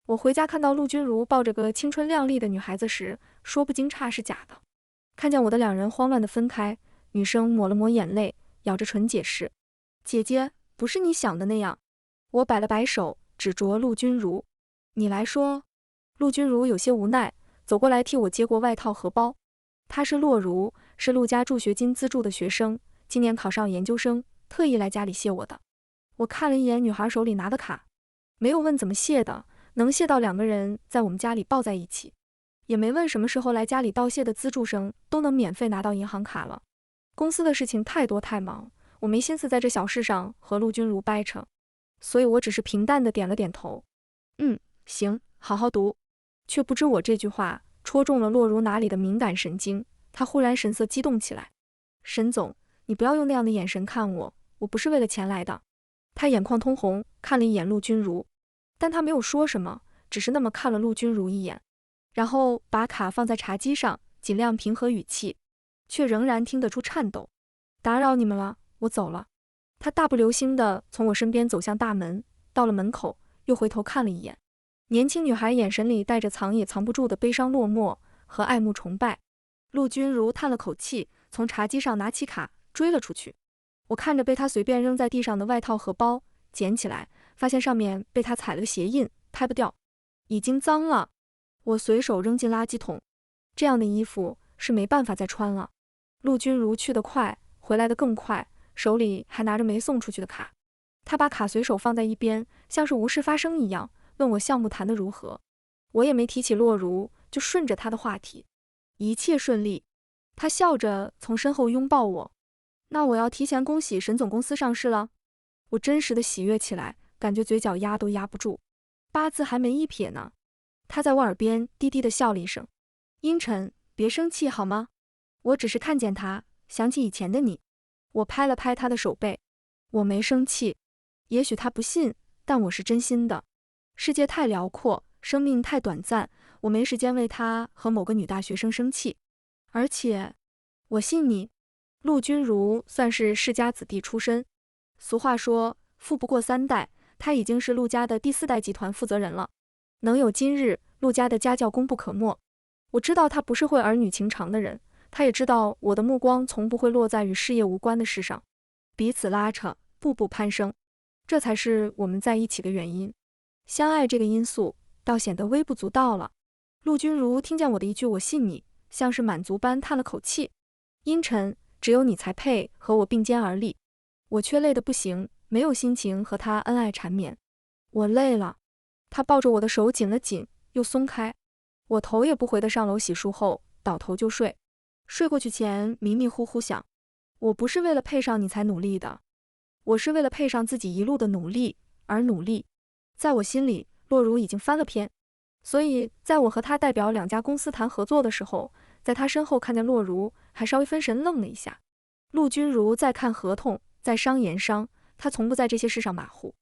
我回家看到陆君如抱着个青春靓丽的女孩子时，说不惊诧是假的。看见我的两人慌乱地分开，女生抹了抹眼泪，咬着唇解释：“姐姐，不是你想的那样。”我摆了摆手，指着陆君如：“你来说。”陆君如有些无奈，走过来替我接过外套和包。她是洛如，是陆家助学金资助的学生，今年考上研究生，特意来家里谢我的。我看了一眼女孩手里拿的卡，没有问怎么谢的，能谢到两个人在我们家里抱在一起，也没问什么时候来家里道谢的资助生都能免费拿到银行卡了。公司的事情太多太忙，我没心思在这小事上和陆君如掰扯，所以我只是平淡的点了点头。行，好好读。却不知我这句话戳中了洛如哪里的敏感神经，她忽然神色激动起来。沈总，你不要用那样的眼神看我，我不是为了钱来的。她眼眶通红，看了一眼陆君如，但她没有说什么，只是那么看了陆君如一眼，然后把卡放在茶几上，尽量平和语气，却仍然听得出颤抖。打扰你们了，我走了。她大步流星地从我身边走向大门，到了门口，又回头看了一眼。年轻女孩眼神里带着藏也藏不住的悲伤落寞和爱慕崇拜。陆君如叹了口气，从茶几上拿起卡追了出去。我看着被她随便扔在地上的外套和包，捡起来，发现上面被她踩了个鞋印，拍不掉，已经脏了。我随手扔进垃圾桶。这样的衣服是没办法再穿了。陆君如去得快，回来得更快，手里还拿着没送出去的卡。她把卡随手放在一边，像是无事发生一样，问我项目谈得如何。我也没提起洛如，就顺着她的话题。一切顺利。她笑着从身后拥抱我。那我要提前恭喜沈总公司上市了。我真实的喜悦起来，感觉嘴角压都压不住。八字还没一撇呢。她在我耳边低低的笑了一声。阴沉，别生气好吗？我只是看见他，想起以前的你。我拍了拍他的手背。我没生气。也许他不信，但我是真心的。世界太辽阔，生命太短暂，我没时间为他和某个女大学生生气。而且，我信你。陆君如算是世家子弟出身，俗话说富不过三代，他已经是陆家的第4代集团负责人了。能有今日，陆家的家教功不可没。我知道他不是会儿女情长的人，他也知道我的目光从不会落在与事业无关的事上。彼此拉扯，步步攀升，这才是我们在一起的原因。相爱这个因素倒显得微不足道了。陆君如听见我的一句我信你，像是满足般叹了口气。阴沉，只有你才配和我并肩而立。我却累得不行，没有心情和他恩爱缠绵。我累了。他抱着我的手紧了紧，又松开。我头也不回地上楼洗漱后，倒头就睡。睡过去前迷迷糊糊想，我不是为了配上你才努力的，我是为了配上自己一路的努力而努力。在我心里，洛如已经翻了篇，所以在我和他代表2家公司谈合作的时候，在他身后看见洛如，还稍微分神愣了一下。陆君如在看合同，在商言商，他从不在这些事上马虎，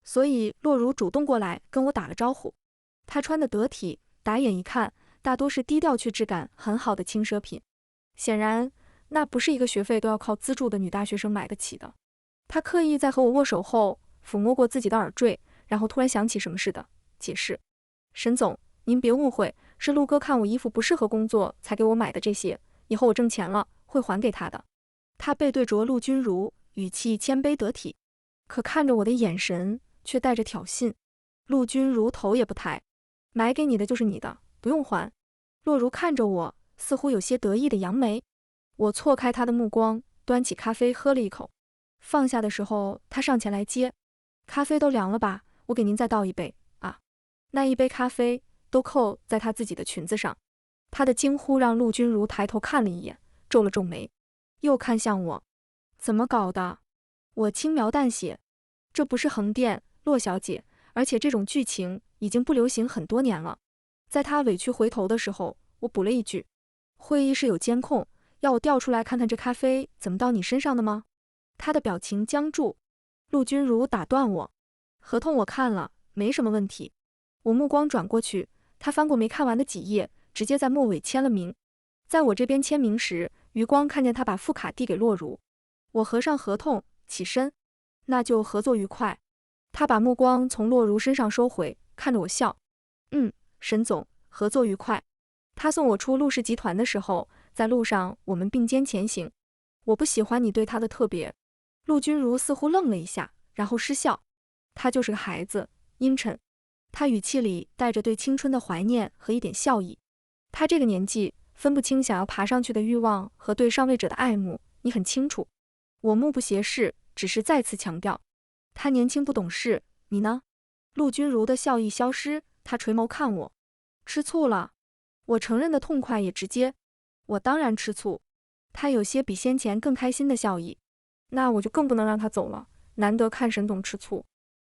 所以洛如主动过来跟我打了招呼。他穿得得体，打眼一看，大多是低调却质感很好的轻奢品。显然，那不是一个学费都要靠资助的女大学生买得起的。他刻意在和我握手后，抚摸过自己的耳坠，然后突然想起什么似的，解释：“沈总，您别误会，是陆哥看我衣服不适合工作，才给我买的这些。以后我挣钱了，会还给他的。”他背对着陆君如，语气谦卑得体，可看着我的眼神却带着挑衅。陆君如头也不抬：“买给你的就是你的，不用还。”洛如看着我，似乎有些得意的扬眉。我错开他的目光，端起咖啡喝了一口。放下的时候，他上前来接：“咖啡都凉了吧？我给您再倒一杯啊。”那一杯咖啡都扣在他自己的裙子上。他的惊呼让陆君如抬头看了一眼，皱了皱眉，又看向我：“怎么搞的？”我轻描淡写：“这不是横店，洛小姐，而且这种剧情已经不流行很多年了。”在他委屈回头的时候，我补了一句：“会议室有监控，要我调出来看看这咖啡怎么到你身上的吗？”他的表情僵住。陆君如打断我：“合同我看了，没什么问题。”我目光转过去，他翻过没看完的几页，直接在末尾签了名。在我这边签名时，余光看见他把副卡递给洛如。我合上合同，起身：“那就合作愉快。”他把目光从洛如身上收回，看着我笑：“沈总，合作愉快。他送我出陆氏集团的时候，在路上我们并肩前行。我不喜欢你对他的特别。陆君如似乎愣了一下，然后失笑。他就是个孩子，阴沉。他语气里带着对青春的怀念和一点笑意。他这个年纪，分不清想要爬上去的欲望和对上位者的爱慕，你很清楚。我目不斜视，只是再次强调，他年轻不懂事，你呢？陆君如的笑意消失，他垂眸看我，吃醋了。我承认的痛快也直接，我当然吃醋。他有些比先前更开心的笑意，那我就更不能让他走了，难得看沈总吃醋。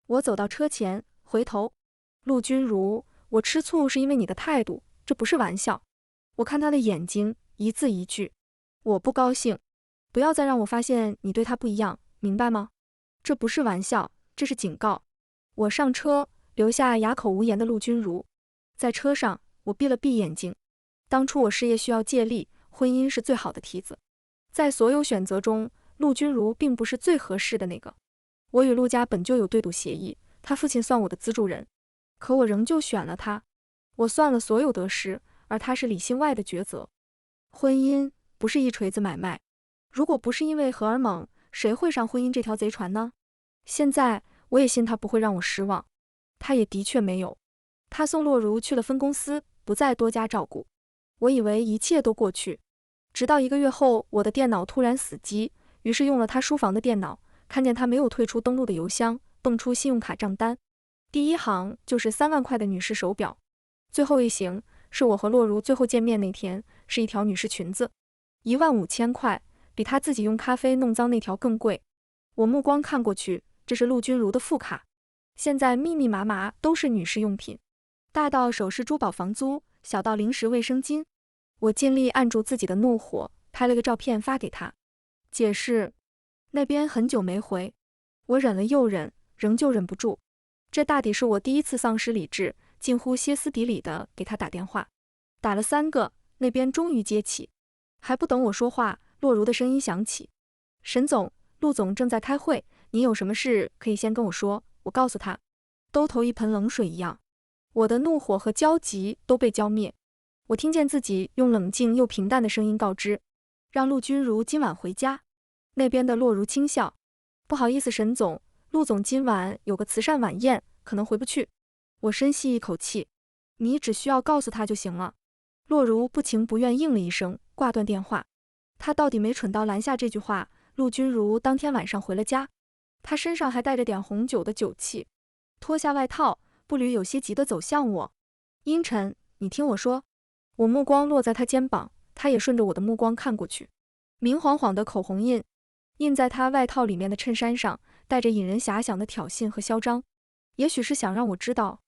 我走到车前，回头，陆君如，我吃醋是因为你的态度，这不是玩笑。我看他的眼睛，一字一句，我不高兴，不要再让我发现你对他不一样，明白吗？这不是玩笑，这是警告。我上车，留下哑口无言的陆君如。在车上，我闭了闭眼睛。当初我事业需要借力，婚姻是最好的梯子。在所有选择中，陆君如并不是最合适的那个。我与陆家本就有对赌协议，他父亲算我的资助人，可我仍旧选了他。我算了所有得失，而他是理性外的抉择。婚姻不是一锤子买卖，如果不是因为荷尔蒙，谁会上婚姻这条贼船呢？现在我也信他不会让我失望，他也的确没有。他送洛如去了分公司，不再多加照顾。我以为一切都过去，直到1个月后，我的电脑突然死机，于是用了他书房的电脑，看见他没有退出登录的邮箱，蹦出信用卡账单，第一行就是3万块的女士手表，最后一行是我和洛如最后见面那天，是一条女士裙子，15000块，比他自己用咖啡弄脏那条更贵。我目光看过去，这是陆君如的副卡，现在密密麻麻都是女士用品，大到首饰珠宝房租，小到零食卫生巾。我尽力按住自己的怒火，拍了个照片发给他，解释。那边很久没回，我忍了又忍，仍旧忍不住。这大抵是我第一次丧失理智，近乎歇斯底里的给他打电话，打了3个，那边终于接起。还不等我说话，洛如的声音响起：沈总，陆总正在开会，您有什么事可以先跟我说。我告诉他，都投一盆冷水一样，我的怒火和焦急都被浇灭。我听见自己用冷静又平淡的声音告知，让陆君如今晚回家。那边的洛如轻笑，不好意思沈总，陆总今晚有个慈善晚宴，可能回不去。我深吸一口气，你只需要告诉他就行了。洛如不情不愿应了一声，挂断电话。他到底没蠢到拦下这句话。陆君如当天晚上回了家，他身上还带着点红酒的酒气，脱下外套，步履有些急地走向我。阴沉，你听我说。我目光落在他肩膀，他也顺着我的目光看过去。明晃晃的口红印，印在他外套里面的衬衫上，带着引人遐想的挑衅和嚣张。也许是想让我知道，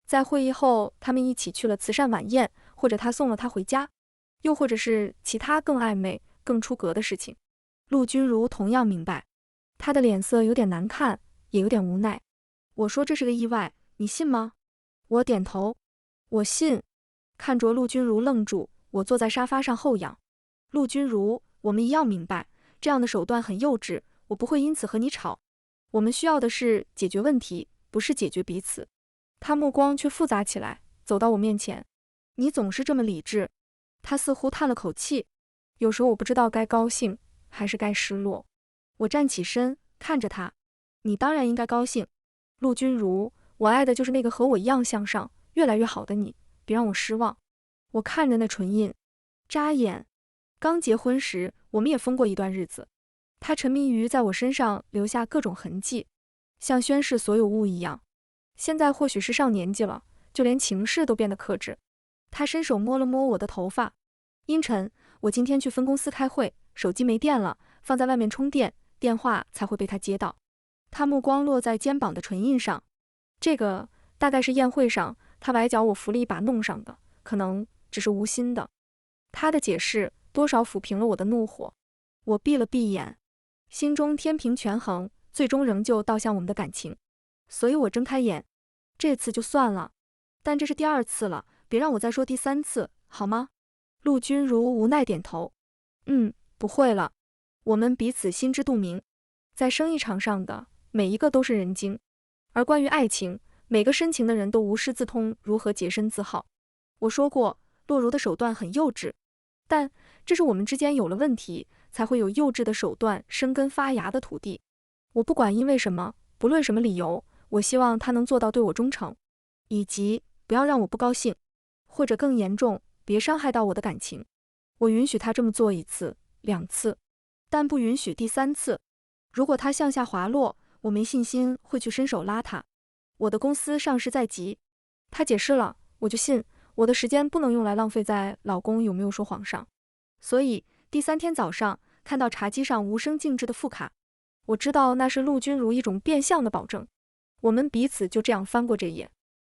在会议后他们一起去了慈善晚宴，或者他送了他回家，又或者是其他更暧昧、更出格的事情。陆君如同样明白，他的脸色有点难看，也有点无奈。我说这是个意外，你信吗？我点头，我信。看着陆君如愣住，我坐在沙发上后仰。陆君如，我们一样明白，这样的手段很幼稚，我不会因此和你吵。我们需要的是解决问题，不是解决彼此。他目光却复杂起来，走到我面前。你总是这么理智。他似乎叹了口气。有时候我不知道该高兴还是该失落。我站起身，看着他。你当然应该高兴。陆君如，我爱的就是那个和我一样向上，越来越好的你，别让我失望。我看着那唇印，眨眼。刚结婚时，我们也疯过一段日子。他沉迷于在我身上留下各种痕迹，像宣示所有物一样。现在或许是上年纪了，就连情事都变得克制。他伸手摸了摸我的头发。阴沉，我今天去分公司开会，手机没电了，放在外面充电，电话才会被他接到。他目光落在肩膀的唇印上，这个大概是宴会上他崴脚我扶了一把弄上的，可能只是无心的。他的解释多少抚平了我的怒火。我闭了闭眼，心中天平权衡，最终仍旧倒向我们的感情。所以我睁开眼，这次就算了，但这是第2次了，别让我再说第3次，好吗？陆君如无奈点头，不会了。我们彼此心知肚明，在生意场上的每一个都是人精，而关于爱情，每个深情的人都无师自通如何洁身自好。我说过，洛如的手段很幼稚，但这是我们之间有了问题，才会有幼稚的手段生根发芽的土地。我不管因为什么，不论什么理由，我希望他能做到对我忠诚，以及不要让我不高兴，或者更严重，别伤害到我的感情。我允许他这么做1次、2次，但不允许第3次。如果他向下滑落，我没信心会去伸手拉他。我的公司上市在即。他解释了，我就信，我的时间不能用来浪费在老公有没有说谎上。所以第3天早上看到茶几上无声静置的副卡，我知道那是陆君如一种变相的保证。我们彼此就这样翻过这页，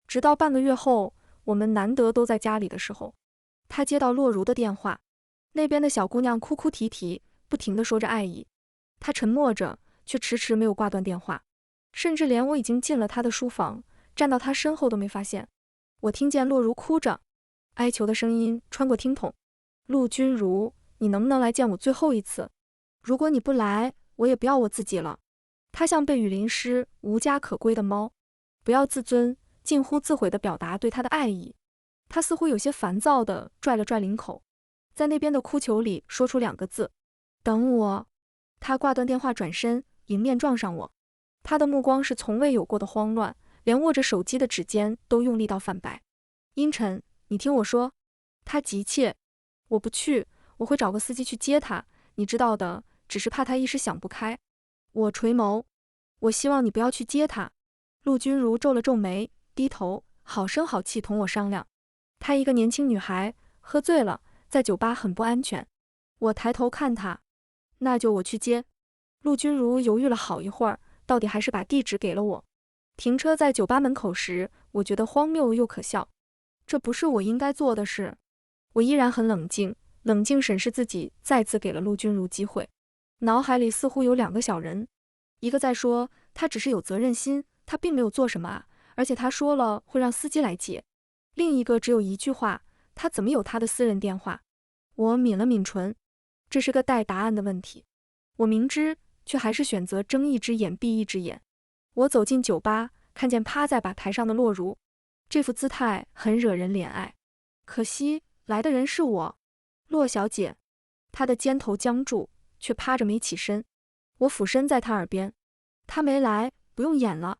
直到半个月后，我们难得都在家里的时候，他接到洛如的电话，那边的小姑娘哭哭啼啼，不停地说着爱意。他沉默着，却迟迟没有挂断电话，甚至连我已经进了他的书房，站到他身后都没发现。我听见洛如哭着，哀求的声音穿过听筒：陆君如，你能不能来见我最后一次？如果你不来，我也不要我自己了。他像被雨淋湿、无家可归的猫，不要自尊，近乎自毁地表达对他的爱意。他似乎有些烦躁地拽了拽领口，在那边的哭求里说出2个字：等我。他挂断电话，转身迎面撞上我，他的目光是从未有过的慌乱，连握着手机的指尖都用力到泛白。阴沉，你听我说。他急切。我不去，我会找个司机去接他，你知道的，只是怕他一时想不开。我垂眸，我希望你不要去接他。陆君如皱了皱眉，低头，好声好气同我商量。她一个年轻女孩，喝醉了，在酒吧很不安全。我抬头看她，那就我去接。陆君如犹豫了好一会儿，到底还是把地址给了我。停车在酒吧门口时，我觉得荒谬又可笑，这不是我应该做的事。我依然很冷静，冷静审视自己，再次给了陆君如机会。脑海里似乎有2个小人，一个在说他只是有责任心，他并没有做什么啊，而且他说了会让司机来接。另一个只有一句话，他怎么有他的私人电话？我抿了抿唇，这是个待答案的问题。我明知，却还是选择睁一只眼闭一只眼。我走进酒吧，看见趴在吧台上的洛如，这副姿态很惹人怜爱。可惜来的人是我，洛小姐。她的肩头僵住，却趴着没起身。我俯身在她耳边，她没来，不用演了。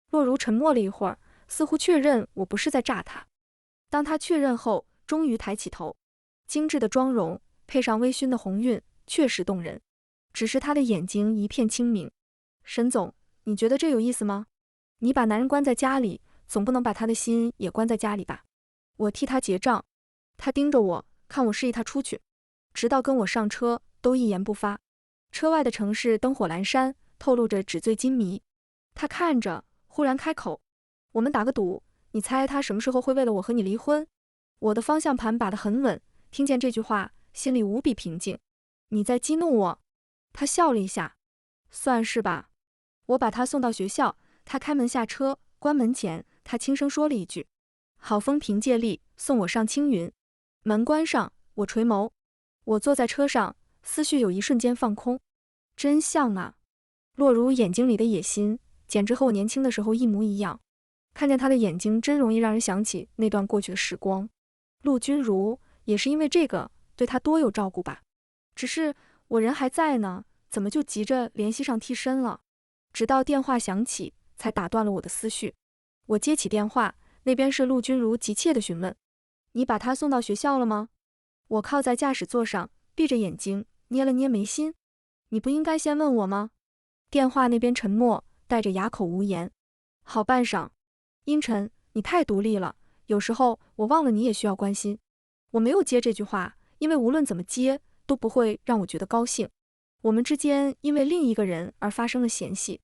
洛如沉默了一会儿，似乎确认我不是在诈她。当她确认后，终于抬起头，精致的妆容配上微醺的红晕，确实动人。只是她的眼睛一片清明。沈总，你觉得这有意思吗？你把男人关在家里，总不能把他的心也关在家里吧？我替他结账。他盯着我，看我示意他出去，直到跟我上车，都一言不发。车外的城市灯火阑珊，透露着纸醉金迷。他看着，忽然开口：我们打个赌，你猜他什么时候会为了我和你离婚？我的方向盘把得很稳，听见这句话，心里无比平静。你在激怒我？他笑了一下。算是吧。我把他送到学校，他开门下车，关门前，他轻声说了一句：好风凭借力，送我上青云。门关上，我垂眸。我坐在车上，思绪有一瞬间放空。真像啊！洛如眼睛里的野心，简直和我年轻的时候一模一样。看见他的眼睛，真容易让人想起那段过去的时光。陆君如也是因为这个，对他多有照顾吧。只是我人还在呢，怎么就急着联系上替身了？直到电话响起，才打断了我的思绪。我接起电话，那边是陆君如急切的询问：你把他送到学校了吗？我靠在驾驶座上，闭着眼睛，捏了捏眉心。你不应该先问我吗？电话那边沉默，带着哑口无言。好半晌，阴沉，你太独立了，有时候我忘了你也需要关心。我没有接这句话，因为无论怎么接，都不会让我觉得高兴。我们之间因为另一个人而发生了嫌隙，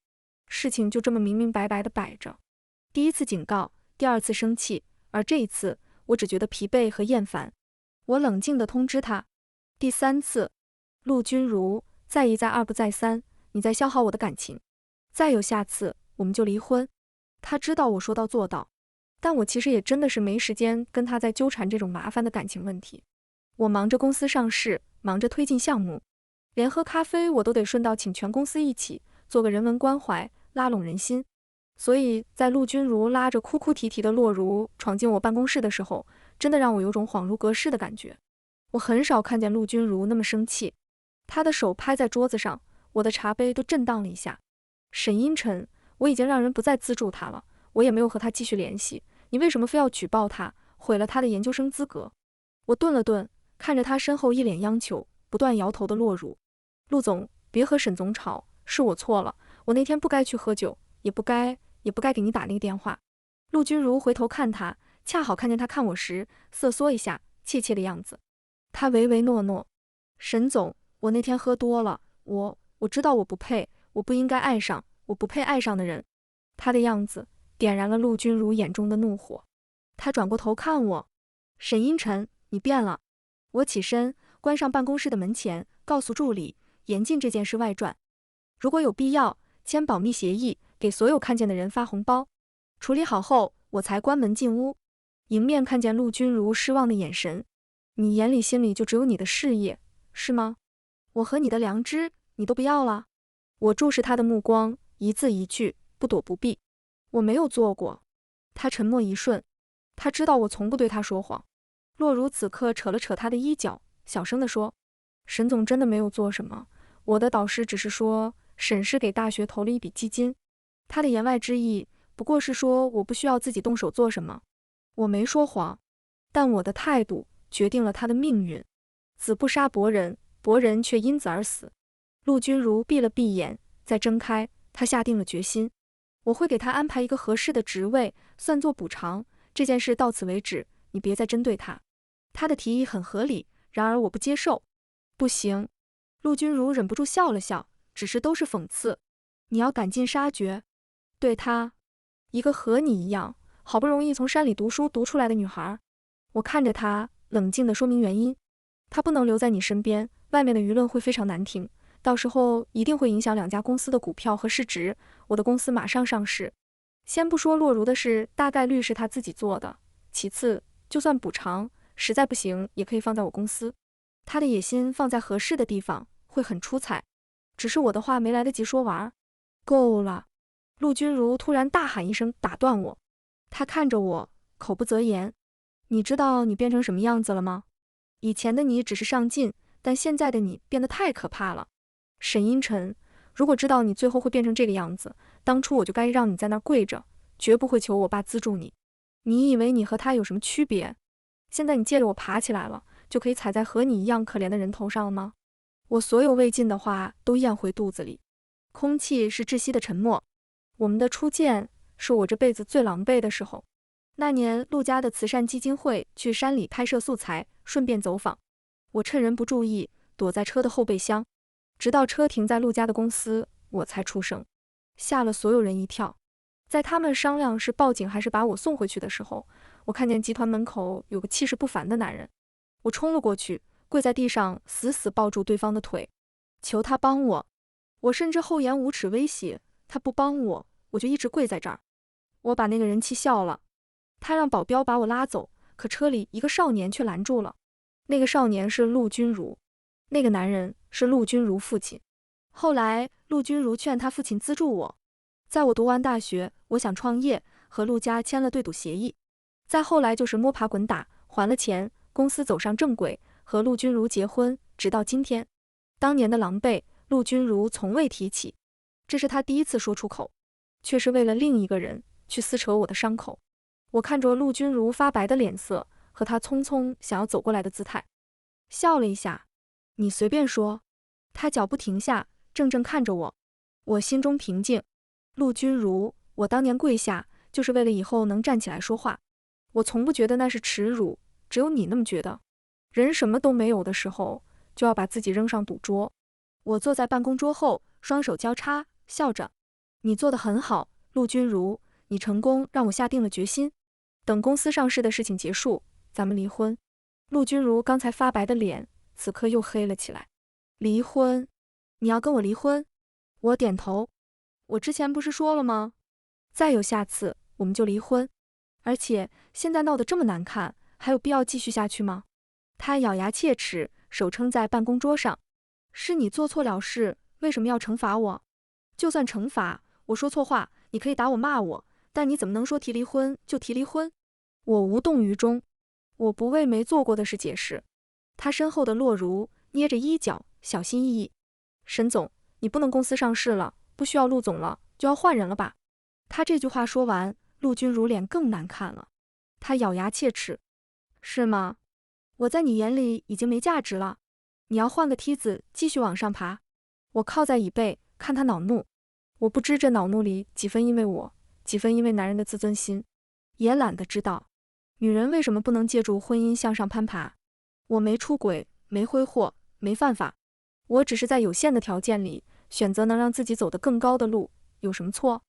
事情就这么明明白白的摆着。第一次警告，第二次生气，而这一次我只觉得疲惫和厌烦。我冷静地通知他，第3次，陆君如，再一再二不再三，你在消耗我的感情，再有下次我们就离婚。他知道我说到做到，但我其实也真的是没时间跟他在纠缠这种麻烦的感情问题。我忙着公司上市，忙着推进项目，连喝咖啡我都得顺道请全公司一起，做个人文关怀，拉拢人心。所以在陆君如拉着哭哭啼啼的洛如闯进我办公室的时候，真的让我有种恍如隔世的感觉。我很少看见陆君如那么生气，她的手拍在桌子上，我的茶杯都震荡了一下。沈阴沉，我已经让人不再资助他了，我也没有和他继续联系，你为什么非要举报他，毁了他的研究生资格？我顿了顿，看着他身后一脸央求，不断摇头的洛如。陆总，别和沈总吵，是我错了，我那天不该去喝酒，也不该给你打那个电话。陆君如回头看他，恰好看见他看我时，瑟缩一下，怯怯的样子。他唯唯诺诺，沈总，我那天喝多了，我知道我不配，我不应该爱上，我不配爱上的人。他的样子点燃了陆君如眼中的怒火。他转过头看我，沈阴沉，你变了。我起身，关上办公室的门前，告诉助理，严禁这件事外传。如果有必要，签保密协议，给所有看见的人发红包。处理好后，我才关门进屋。迎面看见陆君如失望的眼神，你眼里心里就只有你的事业，是吗？我和你的良知，你都不要了？我注视他的目光，一字一句，不躲不避。我没有做过。他沉默一瞬，他知道我从不对他说谎。洛如此刻扯了扯他的衣角，小声地说，沈总真的没有做什么，我的导师只是说沈氏给大学投了一笔基金，他的言外之意不过是说我不需要自己动手做什么。我没说谎，但我的态度决定了他的命运。子不杀伯仁，伯仁却因子而死。陆君如闭了闭眼，再睁开，他下定了决心，我会给他安排一个合适的职位，算作补偿。这件事到此为止，你别再针对他。他的提议很合理，然而我不接受。不行。陆君如忍不住笑了笑，只是都是讽刺。你要赶尽杀绝。对他，一个和你一样好不容易从山里读书读出来的女孩。我看着她，冷静地说明原因。她不能留在你身边，外面的舆论会非常难听，到时候一定会影响两家公司的股票和市值。我的公司马上上市。先不说洛如的事大概率是她自己做的，其次，就算补偿，实在不行也可以放在我公司。她的野心放在合适的地方，会很出彩。只是我的话没来得及说完。够了！陆君如突然大喊一声，打断我。她看着我，口不择言。你知道你变成什么样子了吗？以前的你只是上进，但现在的你变得太可怕了。沈阴沉，如果知道你最后会变成这个样子，当初我就该让你在那儿跪着，绝不会求我爸资助你。你以为你和他有什么区别？现在你借着我爬起来了，就可以踩在和你一样可怜的人头上了吗？我所有未尽的话都咽回肚子里。空气是窒息的沉默。我们的初见是我这辈子最狼狈的时候。那年陆家的慈善基金会去山里拍摄素材，顺便走访。我趁人不注意，躲在车的后备箱，直到车停在陆家的公司，我才出声，吓了所有人一跳。在他们商量是报警还是把我送回去的时候，我看见集团门口有个气势不凡的男人。我冲了过去，跪在地上，死死抱住对方的腿，求他帮我。我甚至厚颜无耻威胁，他不帮我，我就一直跪在这儿。我把那个人气笑了。他让保镖把我拉走，可车里一个少年却拦住了。那个少年是陆君如，那个男人是陆君如父亲。后来陆君如劝他父亲资助我。在我读完大学，我想创业，和陆家签了对赌协议。再后来就是摸爬滚打，还了钱，公司走上正轨，和陆君如结婚，直到今天。当年的狼狈，陆君如从未提起，这是他第一次说出口，却是为了另一个人去撕扯我的伤口。我看着陆君如发白的脸色和他匆匆想要走过来的姿态，笑了一下。你随便说。他脚步停下，怔怔看着我。我心中平静。陆君如，我当年跪下就是为了以后能站起来说话。我从不觉得那是耻辱，只有你那么觉得。人什么都没有的时候，就要把自己扔上赌桌。我坐在办公桌后，双手交叉，笑着。你做得很好，陆君如，你成功让我下定了决心。等公司上市的事情结束，咱们离婚。陆君如刚才发白的脸，此刻又黑了起来。离婚？你要跟我离婚？我点头。我之前不是说了吗？再有下次，我们就离婚。而且现在闹得这么难看，还有必要继续下去吗？他咬牙切齿，手撑在办公桌上。是你做错了事，为什么要惩罚我？就算惩罚，我说错话，你可以打我骂我，但你怎么能说提离婚就提离婚？我无动于衷，我不为没做过的事解释。他身后的洛如捏着衣角，小心翼翼。沈总，你不能公司上市了，不需要陆总了，就要换人了吧？他这句话说完，陆君如脸更难看了。他咬牙切齿，是吗？我在你眼里已经没价值了，你要换个梯子继续往上爬。我靠在椅背，看他恼怒。我不知这恼怒里几分因为我，几分因为男人的自尊心，也懒得知道。女人为什么不能借助婚姻向上攀爬？我没出轨，没挥霍，没犯法，我只是在有限的条件里选择能让自己走得更高的路，有什么错？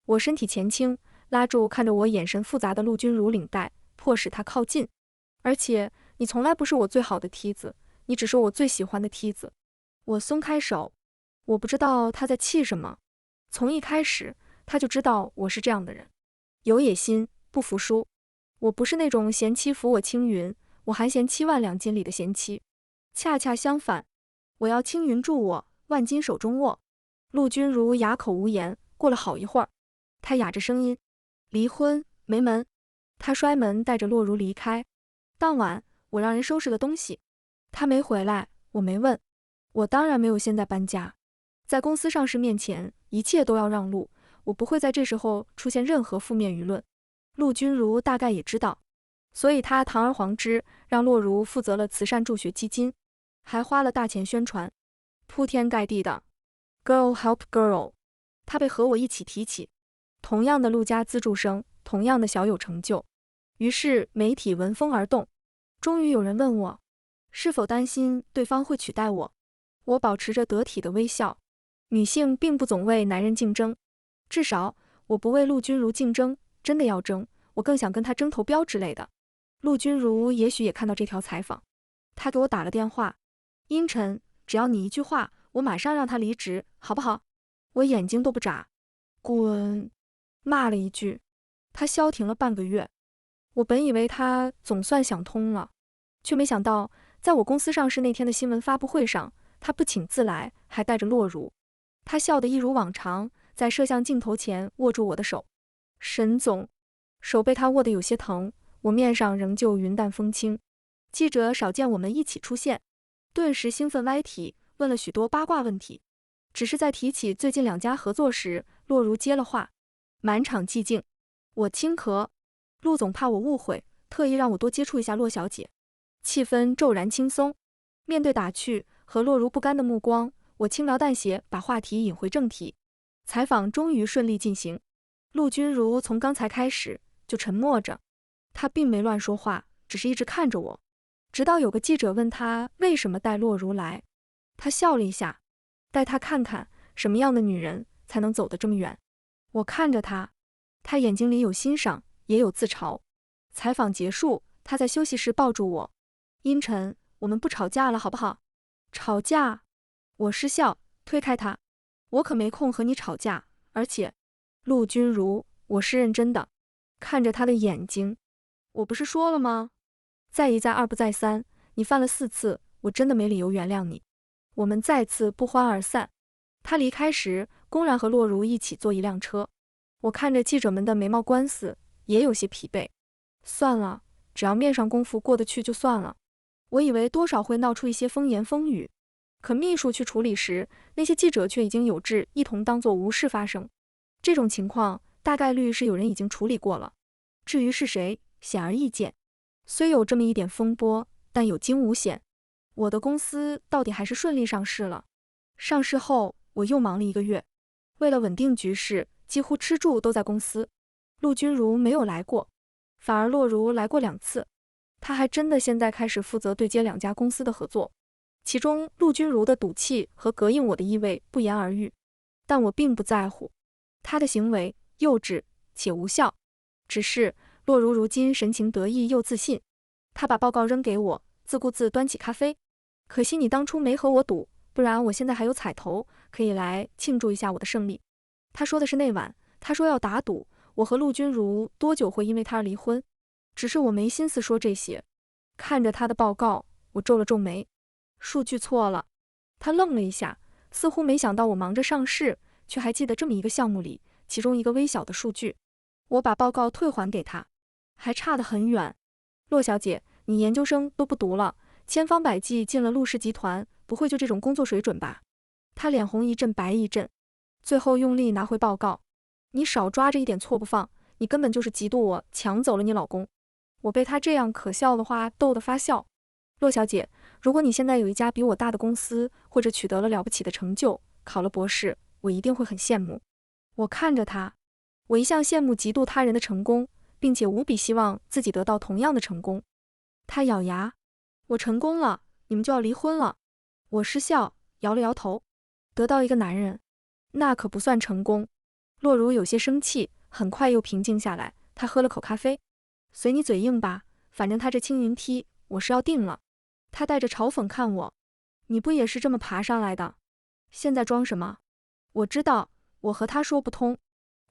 我身体前倾，拉住看着我眼神复杂的陆君如领带，迫使她靠近。而且你从来不是我最好的梯子，你只是我最喜欢的梯子。我松开手，我不知道他在气什么。从一开始他就知道我是这样的人，有野心，不服输。我不是那种贤妻扶我青云，我还嫌7万2斤里的贤妻。恰恰相反，我要青云助我，万金手中握。陆君如哑口无言，过了好一会儿，他哑着声音，离婚没门。他摔门带着洛如离开。当晚我让人收拾了东西，他没回来，我没问。我当然没有现在搬家，在公司上市面前，一切都要让路，我不会在这时候出现任何负面舆论。陆君如大概也知道，所以他堂而皇之让洛如负责了慈善助学基金，还花了大钱宣传，铺天盖地的 Girl Help Girl。 他被和我一起提起，同样的陆家资助生，同样的小有成就。于是媒体闻风而动，终于有人问我是否担心对方会取代我。我保持着得体的微笑，女性并不总为男人竞争，至少我不为陆君如竞争，真的要争，我更想跟他争投标之类的。陆君如也许也看到这条采访，他给我打了电话，阴沉，只要你一句话，我马上让他离职，好不好？我眼睛都不眨，滚，骂了一句。他消停了半个月，我本以为他总算想通了，却没想到在我公司上市那天的新闻发布会上，他不请自来，还带着洛如。他笑得一如往常，在摄像镜头前握住我的手。沈总，手被他握得有些疼，我面上仍旧云淡风轻。记者少见我们一起出现，顿时兴奋歪体，问了许多八卦问题。只是在提起最近2家合作时，洛如接了话。满场寂静，我轻咳。陆总怕我误会，特意让我多接触一下洛小姐。气氛骤然轻松。面对打趣和洛如不甘的目光，我轻描淡写把话题引回正题。采访终于顺利进行。陆君如从刚才开始就沉默着，她并没乱说话，只是一直看着我。直到有个记者问她为什么带洛如来，她笑了一下，带她看看什么样的女人才能走得这么远。我看着她，她眼睛里有欣赏，也有自嘲。采访结束，她在休息室抱住我，阴沉，我们不吵架了好不好？吵架？我失笑，推开她，我可没空和你吵架，而且，陆君如，我是认真的。看着她的眼睛，我不是说了吗？再一再二不再三，你犯了4次，我真的没理由原谅你。我们再次不欢而散。他离开时，公然和洛如一起坐一辆车。我看着记者们的眉毛官司，也有些疲惫。算了，只要面上功夫过得去就算了。我以为多少会闹出一些风言风语，可秘书去处理时，那些记者却已经有志一同当作无事发生。这种情况大概率是有人已经处理过了。至于是谁，显而易见。虽有这么一点风波，但有惊无险。我的公司到底还是顺利上市了。上市后，我又忙了1个月，为了稳定局势，几乎吃住都在公司。陆君如没有来过，反而洛如来过2次。他还真的现在开始负责对接2家公司的合作，其中陆君如的赌气和膈应我的意味不言而喻。但我并不在乎，他的行为幼稚且无效。只是洛如如今神情得意又自信，他把报告扔给我，自顾自端起咖啡。可惜你当初没和我赌，不然我现在还有彩头，可以来庆祝一下我的胜利。他说的是那晚，他说要打赌，我和陆君如多久会因为他而离婚。只是我没心思说这些。看着他的报告，我皱了皱眉，数据错了。他愣了一下，似乎没想到我忙着上市，却还记得这么一个项目里其中一个微小的数据。我把报告退还给他，还差得很远。骆小姐，你研究生都不读了，千方百计进了陆氏集团，不会就这种工作水准吧？他脸红一阵白一阵，最后用力拿回报告。你少抓着一点错不放，你根本就是嫉妒我抢走了你老公。我被他这样可笑的话逗得发笑。骆小姐，如果你现在有一家比我大的公司，或者取得了了不起的成就，考了博士，我一定会很羡慕。我看着他，我一向羡慕嫉妒他人的成功，并且无比希望自己得到同样的成功。他咬牙，我成功了，你们就要离婚了。我失笑，摇了摇头。得到一个男人，那可不算成功。洛如有些生气，很快又平静下来。他喝了口咖啡，随你嘴硬吧，反正他这青云梯我是要定了。他带着嘲讽看我，你不也是这么爬上来的？现在装什么？我知道，我和他说不通，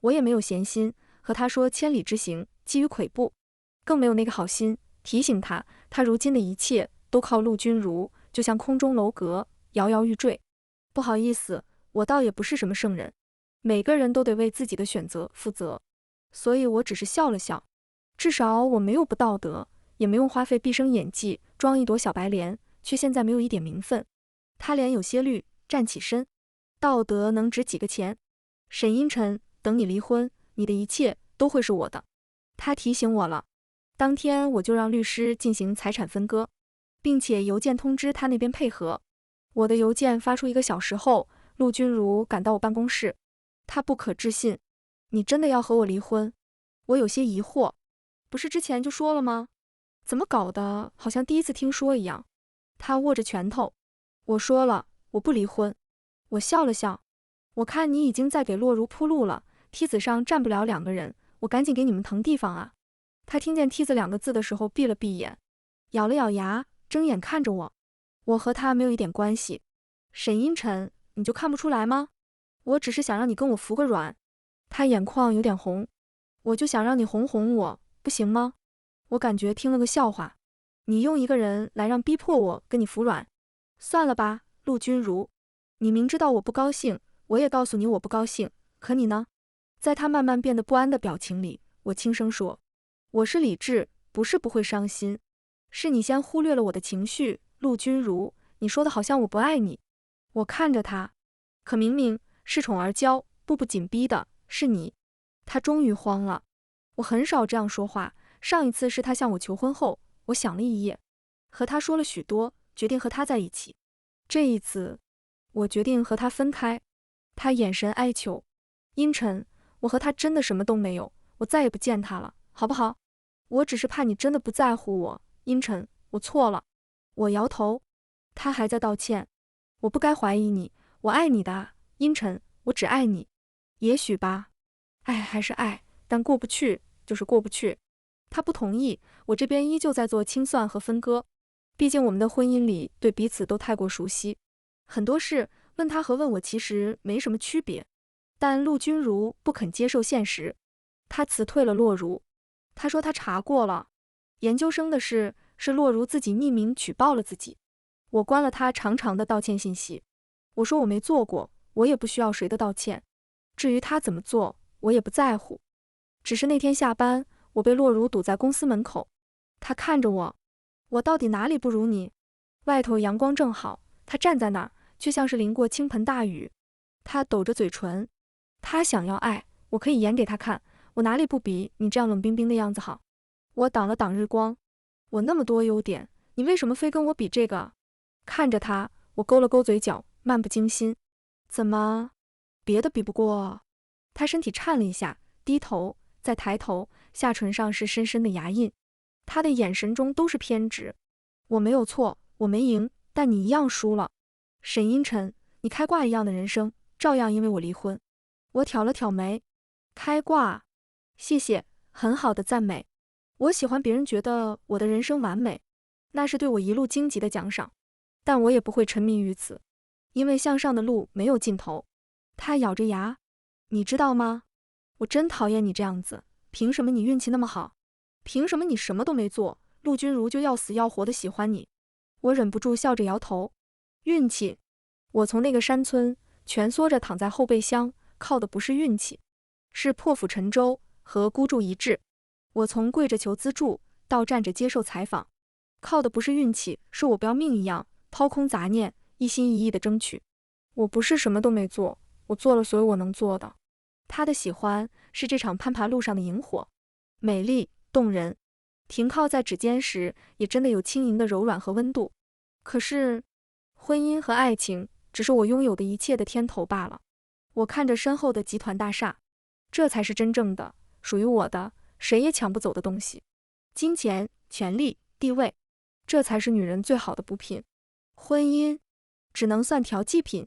我也没有闲心和他说千里之行，基于跬步，更没有那个好心提醒他，他如今的一切都靠陆君如，就像空中楼阁，摇摇欲坠。不好意思，我倒也不是什么圣人，每个人都得为自己的选择负责，所以我只是笑了笑。至少我没有不道德，也没用花费毕生演技装一朵小白莲，却现在没有一点名分。他脸有些绿，站起身，道德能值几个钱？沈阴沉，等你离婚，你的一切都会是我的。他提醒我了，当天我就让律师进行财产分割，并且邮件通知他那边配合。我的邮件发出1个小时后，陆君如赶到我办公室，他不可置信，你真的要和我离婚？我有些疑惑，不是之前就说了吗？怎么搞的，好像第一次听说一样。他握着拳头，我说了，我不离婚。我笑了笑，我看你已经在给洛如铺路了，梯子上站不了2个人，我赶紧给你们腾地方啊。他听见梯子2个字的时候闭了闭眼，咬了咬牙，睁眼看着我。我和他没有一点关系。沈阴沉，你就看不出来吗？我只是想让你跟我服个软。他眼眶有点红，我就想让你哄哄我，不行吗？我感觉听了个笑话，你用一个人来让逼迫我跟你服软？算了吧，陆君如，你明知道我不高兴，我也告诉你我不高兴，可你呢？在他慢慢变得不安的表情里，我轻声说，我是理智，不是不会伤心，是你先忽略了我的情绪。陆君如，你说的好像我不爱你。我看着他，可明明恃宠而骄，步步紧逼的是你。他终于慌了。我很少这样说话，上一次是他向我求婚后，我想了一夜，和他说了许多，决定和他在一起。这一次，我决定和他分开。他眼神哀求，阴沉，我和他真的什么都没有，我再也不见他了，好不好？我只是怕你真的不在乎我。阴沉，我错了。我摇头，他还在道歉。我不该怀疑你，我爱你的，阴沉，我只爱你。也许吧，爱还是爱，但过不去就是过不去。他不同意，我这边依旧在做清算和分割，毕竟我们的婚姻里对彼此都太过熟悉，很多事问他和问我其实没什么区别。但陆君如不肯接受现实，他辞退了洛如。他说他查过了，研究生的事是洛如自己匿名举报了自己。我关了他长长的道歉信息，我说我没做过，我也不需要谁的道歉。至于他怎么做，我也不在乎。只是那天下班，我被洛如堵在公司门口，他看着我，我到底哪里不如你？外头阳光正好，他站在那儿，却像是淋过倾盆大雨。他抖着嘴唇，他想要爱，我可以演给他看，我哪里不比你这样冷冰冰的样子好？我挡了挡日光，我那么多优点，你为什么非跟我比这个？看着他，我勾了勾嘴角，漫不经心。怎么，别的比不过？他身体颤了一下，低头，再抬头，下唇上是深深的牙印。他的眼神中都是偏执。我没有错，我没赢，但你一样输了。沈阴沉，你开挂一样的人生，照样因为我离婚。我挑了挑眉，开挂？谢谢，很好的赞美。我喜欢别人觉得我的人生完美，那是对我一路荆棘的奖赏。但我也不会沉迷于此，因为向上的路没有尽头。他咬着牙，你知道吗？我真讨厌你这样子，凭什么你运气那么好？凭什么你什么都没做，陆君如就要死要活的喜欢你？我忍不住笑着摇头。运气？我从那个山村蜷缩着躺在后备箱，靠的不是运气，是破釜沉舟和孤注一掷。我从跪着求资助到站着接受采访，靠的不是运气，是我不要命一样，抛空杂念，一心一意的争取。我不是什么都没做，我做了所有我能做的。他的喜欢是这场攀爬路上的萤火，美丽动人，停靠在指尖时也真的有轻盈的柔软和温度。可是婚姻和爱情只是我拥有的一切的天头罢了。我看着身后的集团大厦，这才是真正的属于我的，谁也抢不走的东西。金钱、权力、地位，这才是女人最好的补品。婚姻只能算调剂品。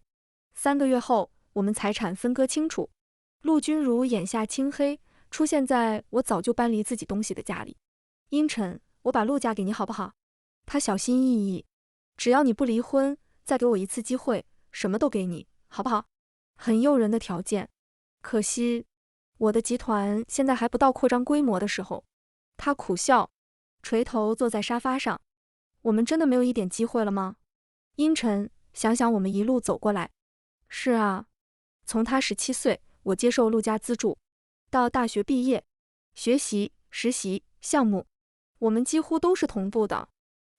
3个月后，我们财产分割清楚。陆君如眼下青黑，出现在我早就搬离自己东西的家里。阴沉，我把陆嫁给你好不好？他小心翼翼，只要你不离婚，再给我一次机会，什么都给你，好不好？很诱人的条件，可惜我的集团现在还不到扩张规模的时候。他苦笑，垂头坐在沙发上。我们真的没有一点机会了吗？阴沉，想想我们一路走过来。是啊，从他17岁，我接受陆家资助，到大学毕业，学习、实习、项目，我们几乎都是同步的。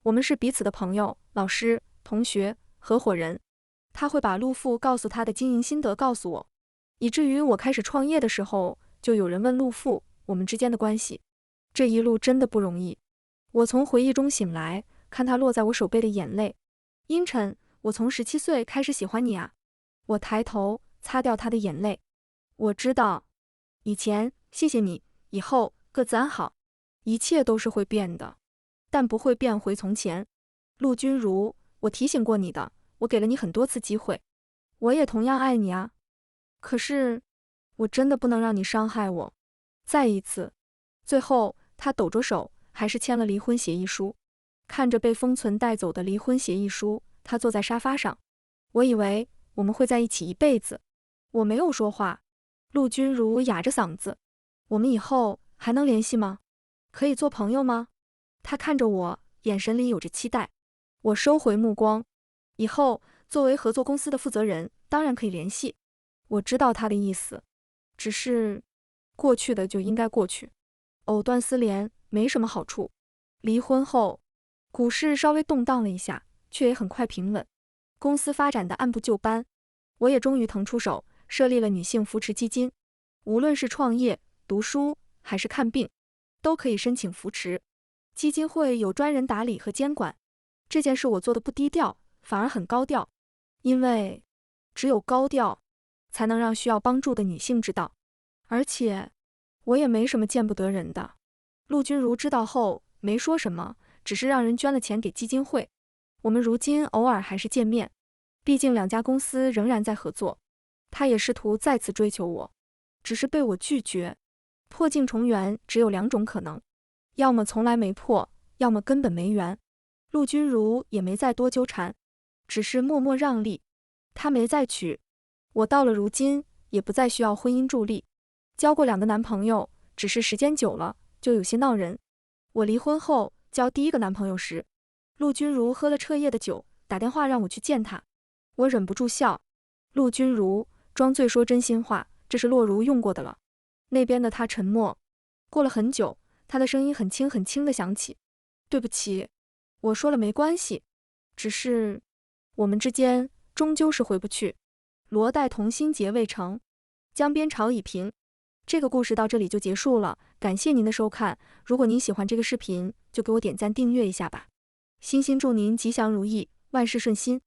我们是彼此的朋友、老师、同学、合伙人。他会把陆父告诉他的经营心得告诉我，以至于我开始创业的时候，就有人问陆父我们之间的关系。这一路真的不容易。我从回忆中醒来，看他落在我手背的眼泪。阴沉，我从17岁开始喜欢你啊。我抬头擦掉他的眼泪。我知道，以前谢谢你，以后各自安好。一切都是会变的，但不会变回从前。陆君如，我提醒过你的，我给了你很多次机会，我也同样爱你啊。可是，我真的不能让你伤害我。再一次。最后，他抖着手，还是签了离婚协议书。看着被封存带走的离婚协议书，他坐在沙发上。我以为我们会在一起一辈子。我没有说话。陆君如哑着嗓子，我们以后还能联系吗？可以做朋友吗？他看着我，眼神里有着期待。我收回目光。以后作为合作公司的负责人，当然可以联系。我知道他的意思，只是过去的就应该过去，藕断丝连没什么好处。离婚后，股市稍微动荡了一下，却也很快平稳。公司发展的按部就班，我也终于腾出手，设立了女性扶持基金。无论是创业、读书还是看病，都可以申请扶持。基金会有专人打理和监管。这件事我做的不低调，反而很高调，因为只有高调，才能让需要帮助的女性知道。而且，我也没什么见不得人的。陆君如知道后没说什么，只是让人捐了钱给基金会。我们如今偶尔还是见面，毕竟2家公司仍然在合作。他也试图再次追求我，只是被我拒绝。破镜重圆只有2种可能，要么从来没破，要么根本没缘。陆君如也没再多纠缠，只是默默让利。他没再娶我，到了如今也不再需要婚姻助力。交过2个男朋友，只是时间久了就有些闹人。我离婚后交第1个男朋友时，陆君如喝了彻夜的酒，打电话让我去见他。我忍不住笑。陆君如装醉说真心话，这是洛如用过的了。那边的他沉默。过了很久，他的声音很轻很轻地响起，对不起。我说了没关系，只是我们之间终究是回不去。罗带同心结未成，江边潮已平。这个故事到这里就结束了，感谢您的收看。如果您喜欢这个视频，就给我点赞订阅一下吧。星星祝您吉祥如意，万事顺心。